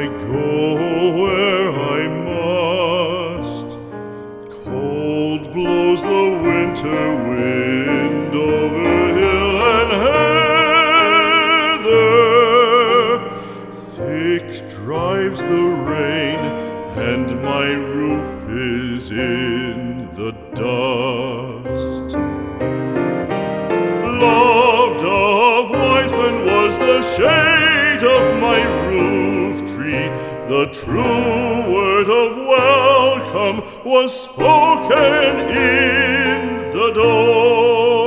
go where I must. Cold blows the winter wind over hill and heather. Thick drives the rain, and my roof is in the dust. Loved of wise men was the shade of my roof tree. The true word of welcome was spoken in the door.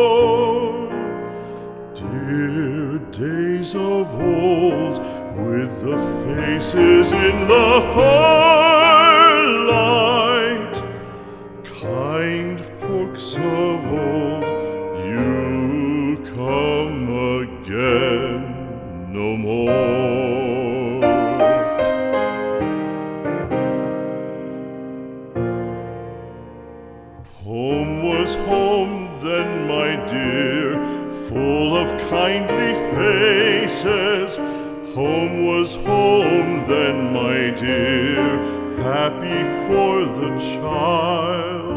Dear days of old, with the faces in the firelight, kind folks of old, you come again no more. Home was home then, my dear, full of kindly faces. Home was home then, my dear, happy for the child.